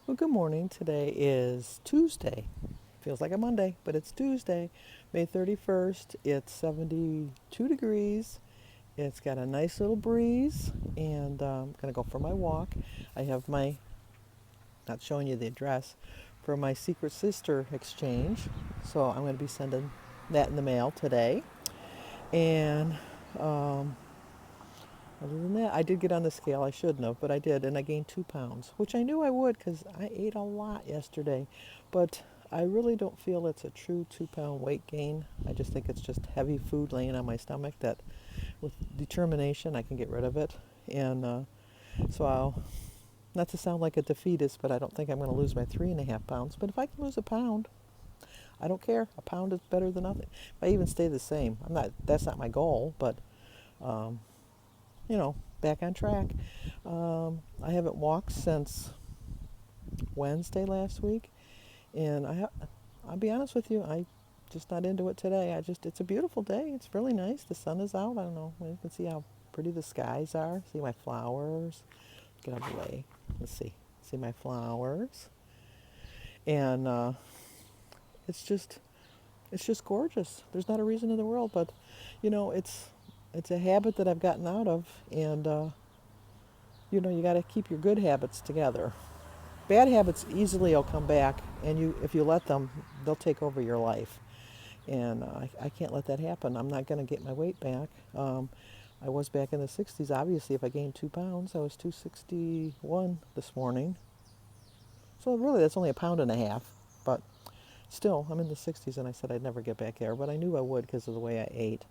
Well, good morning. Today is Tuesday. Feels like a Monday, but it's Tuesday, May 31st. It's 72 degrees. It's got a nice little breeze, and I'm going to go for my walk. I have my, not showing you the address, for my Secret Sister exchange. So I'm going to be sending that in the mail today. And um, other than that, I did get on the scale. I shouldn't have, but I did, and I gained 2 pounds, which I knew I would because I ate a lot yesterday. But I really don't feel it's a true 2 pound weight gain. I just think it's just heavy food laying on my stomach that, with determination, I can get rid of it. And so I'll, not to sound like a defeatist, but I don't think I'm going to lose my 3.5 pounds. But if I can lose a pound, I don't care. A pound is better than nothing. If I even stay the same, I'm not. That's not my goal, but um, back on track. I haven't walked since Wednesday last week, and I'll be honest with you, I just not into it today. It's a beautiful day. It's really nice. The sun is out. I don't know. You can see how pretty the skies are. See my flowers. Get out of the way. Let's see. See my flowers, and it's just it's just gorgeous. There's not a reason in the world, but it's a habit that I've gotten out of, and you got to keep your good habits together. Bad habits easily will come back, and if you let them, they'll take over your life. And I can't let that happen. I'm not going to get my weight back. I was back in the 60s. Obviously, if I gained 2 pounds, I was 261 this morning. So really, that's only a pound and a half. But still, I'm in the 60s, and I said I'd never get back there. But I knew I would because of the way I ate.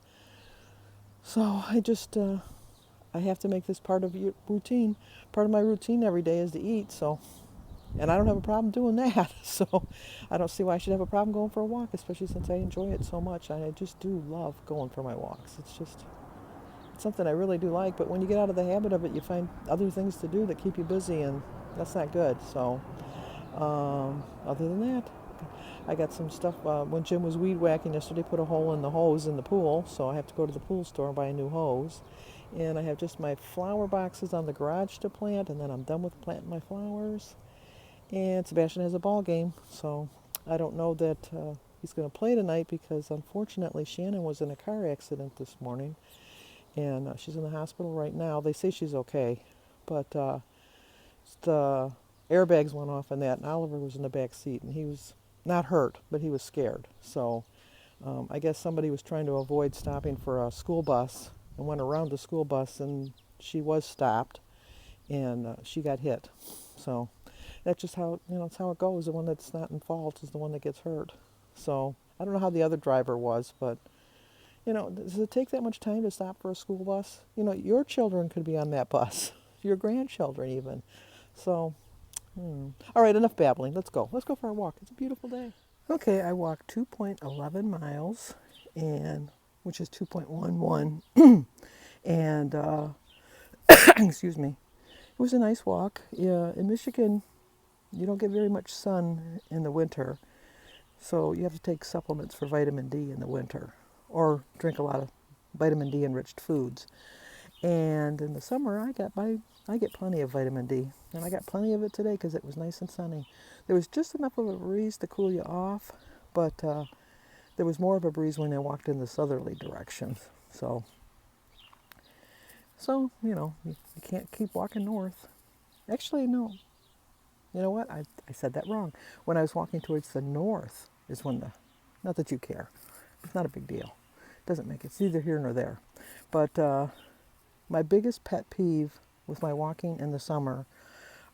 So I have to make this part of your routine. Part of my routine every day is to eat. And I don't have a problem doing that. So I don't see why I should have a problem going for a walk, especially since I enjoy it so much. I just do love going for my walks. It's something I really do like. But when you get out of the habit of it, you find other things to do that keep you busy, and that's not good. So other than that, I got some stuff. When Jim was weed whacking yesterday, put a hole in the hose in the pool, so I have to go to the pool store and buy a new hose. And I have just my flower boxes on the garage to plant, and then I'm done with planting my flowers. And Sebastian has a ball game, so I don't know that he's going to play tonight because unfortunately Shannon was in a car accident this morning, and she's in the hospital right now. They say she's okay, but the airbags went off and that, and Oliver was in the back seat, and he was not hurt, but he was scared. So I guess somebody was trying to avoid stopping for a school bus and went around the school bus, and she was stopped, and she got hit. So that's just how it's how it goes. The one that's not in fault is the one that gets hurt. So I don't know how the other driver was, but does it take that much time to stop for a school bus? Your children could be on that bus, your grandchildren even. So, all right, enough babbling. Let's go. Let's go for a walk. It's a beautiful day. Okay, I walked 2.11 miles, and which is 2.11, and excuse me. It was a nice walk. Yeah, in Michigan, you don't get very much sun in the winter, so you have to take supplements for vitamin D in the winter, or drink a lot of vitamin D enriched foods. And in the summer, I get plenty of vitamin D, and I got plenty of it today because it was nice and sunny. There was just enough of a breeze to cool you off, but there was more of a breeze when I walked in the southerly direction. So you can't keep walking north. Actually, no. You know what? I said that wrong. When I was walking towards the north is when not that you care. It's not a big deal. It doesn't make it. It's neither here nor there. But my biggest pet peeve with my walking in the summer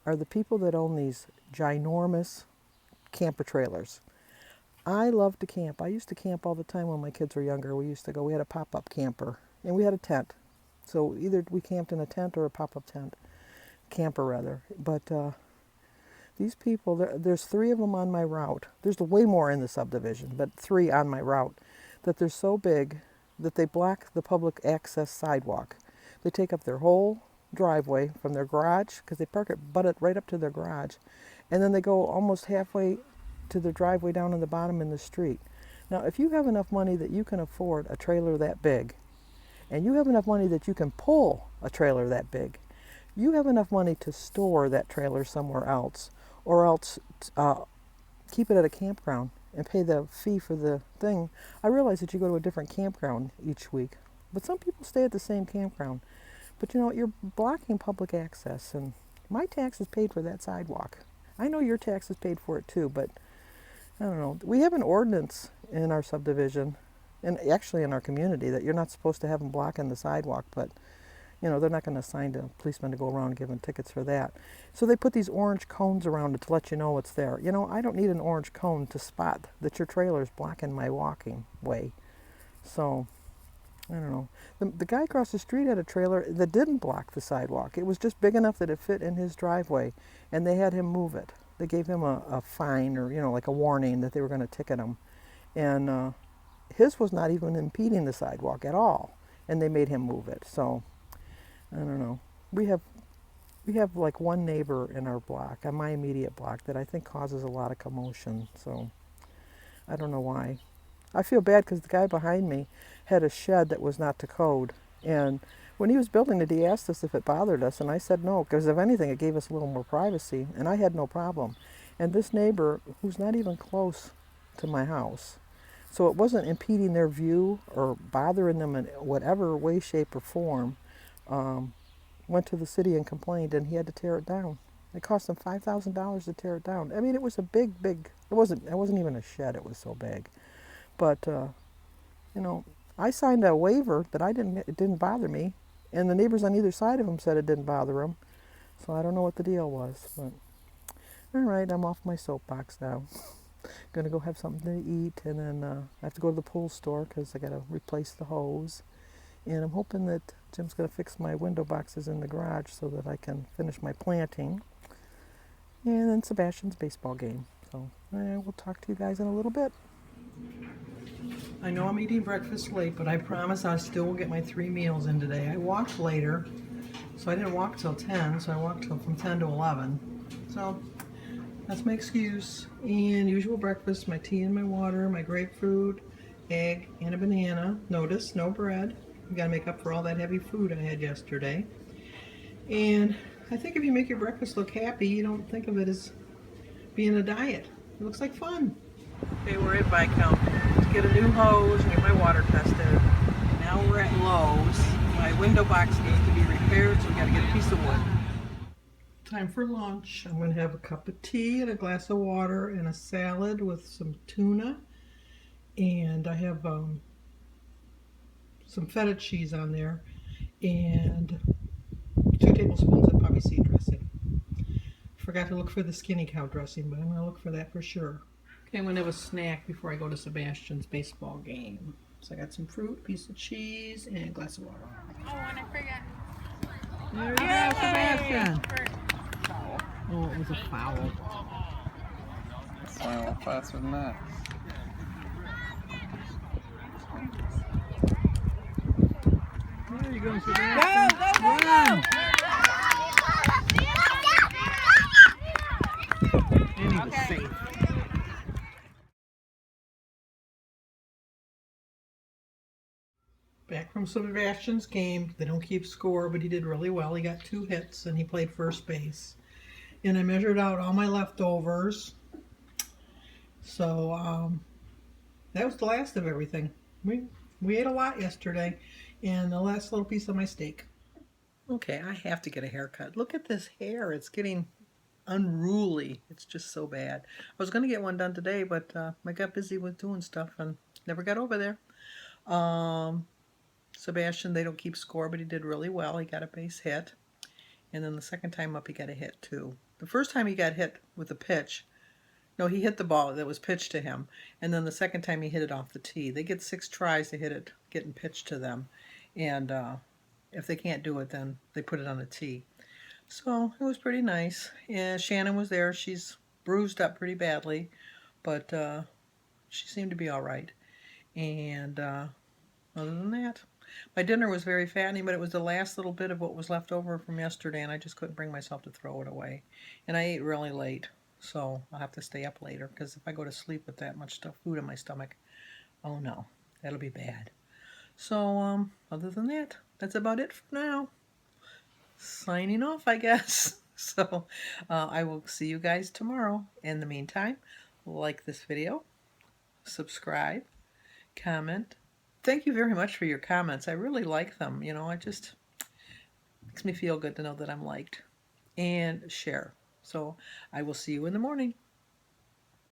are the people that own these ginormous camper trailers. I love to camp. I used to camp all the time when my kids were younger. We used to go. We had a pop-up camper, and we had a tent. So either we camped in a tent or a pop-up tent, camper rather. But these people, there's three of them on my route. There's way more in the subdivision, but three on my route, that they're so big that they block the public access sidewalk. They take up their whole driveway from their garage, because they butt it right up to their garage, and then they go almost halfway to their driveway down in the bottom in the street. Now, if you have enough money that you can afford a trailer that big, and you have enough money that you can pull a trailer that big, you have enough money to store that trailer somewhere else, or else keep it at a campground and pay the fee for the thing. I realize that you go to a different campground each week, but some people stay at the same campground. But you know, you're blocking public access, and my taxes paid for that sidewalk. I know your taxes paid for it too, but I don't know. We have an ordinance in our subdivision, and actually in our community, that you're not supposed to have them blocking the sidewalk, but you know, they're not going to assign a policeman to go around giving tickets for that. So they put these orange cones around it to let you know it's there. You know, I don't need an orange cone to spot that your trailer's blocking my walking way. So, I don't know. The guy across the street had a trailer that didn't block the sidewalk. It was just big enough that it fit in his driveway, and they had him move it. They gave him a fine, or, you know, like a warning that they were going to ticket him. And his was not even impeding the sidewalk at all, and they made him move it. So, I don't know. We have like one neighbor in our block, on my immediate block, that I think causes a lot of commotion. So I don't know why. I feel bad because the guy behind me had a shed that was not to code, and when he was building it, he asked us if it bothered us, and I said no, because if anything, it gave us a little more privacy, and I had no problem. And this neighbor, who's not even close to my house, so it wasn't impeding their view or bothering them in whatever way, shape, or form, um, went to the city and complained, and he had to tear it down. It cost him $5,000 to tear it down. I mean, it was a big, big. It wasn't even a shed. It was so big. But you know, I signed a waiver that it didn't bother me, and the neighbors on either side of him said it didn't bother them. So I don't know what the deal was. But all right, I'm off my soapbox now. Gonna go have something to eat, and then I have to go to the pool store because I gotta replace the hose. And I'm hoping that Jim's going to fix my window boxes in the garage so that I can finish my planting. And then Sebastian's baseball game. So we'll talk to you guys in a little bit. I know I'm eating breakfast late, but I promise I still will get my 3 meals in today. I walked later, so I didn't walk till 10, so I walked from 10 to 11. So that's my excuse. And usual breakfast, my tea and my water, my grapefruit, egg, and a banana. Notice, no bread. You gotta make up for all that heavy food I had yesterday. And I think if you make your breakfast look happy, you don't think of it as being a diet. It looks like fun. Okay, we're at Viscount to get a new hose and get my water tested. Now we're at Lowe's. My window box needs to be repaired, so we gotta get a piece of wood. Time for lunch. I'm gonna have a cup of tea and a glass of water and a salad with some tuna. And I have some feta cheese on there, and 2 tablespoons of poppy seed dressing. Forgot to look for the skinny cow dressing, but I'm going to look for that for sure. Okay, I'm going to have a snack before I go to Sebastian's baseball game. So I got some fruit, piece of cheese, and a glass of water. Oh, and I forgot. There you go, Sebastian. Oh, it was a foul. It's flying a lot faster than that. There you go, Sebastian. Go! And he was safe. Back from Sebastian's game. They don't keep score, but he did really well. He got 2 hits, and he played first base. And I measured out all my leftovers. So that was the last of everything. We ate a lot yesterday, and the last little piece of my steak. Okay, I have to get a haircut. Look at this hair. It's getting unruly. It's just so bad. I was going to get one done today, but I got busy with doing stuff and never got over there. Sebastian, they don't keep score, but he did really well. He got a base hit. And then the second time up, he got a hit too. The first time he got hit with a pitch, no, he hit the ball that was pitched to him. And then the second time he hit it off the tee. They get 6 tries to hit it, getting pitched to them. And if they can't do it, then they put it on a tee. So it was pretty nice. And Shannon was there. She's bruised up pretty badly, but she seemed to be all right. And other than that, my dinner was very fattening, but it was the last little bit of what was left over from yesterday, and I just couldn't bring myself to throw it away. And I ate really late, so I'll have to stay up later, because if I go to sleep with that much food in my stomach, oh no, that'll be bad. So other than that, that's about it for now. signing off, I guess. So I will see you guys tomorrow. In the meantime, like this video, subscribe, comment. Thank you very much for your comments. I really like them. You know, it just makes me feel good to know that I'm liked. And share. So I will see you in the morning.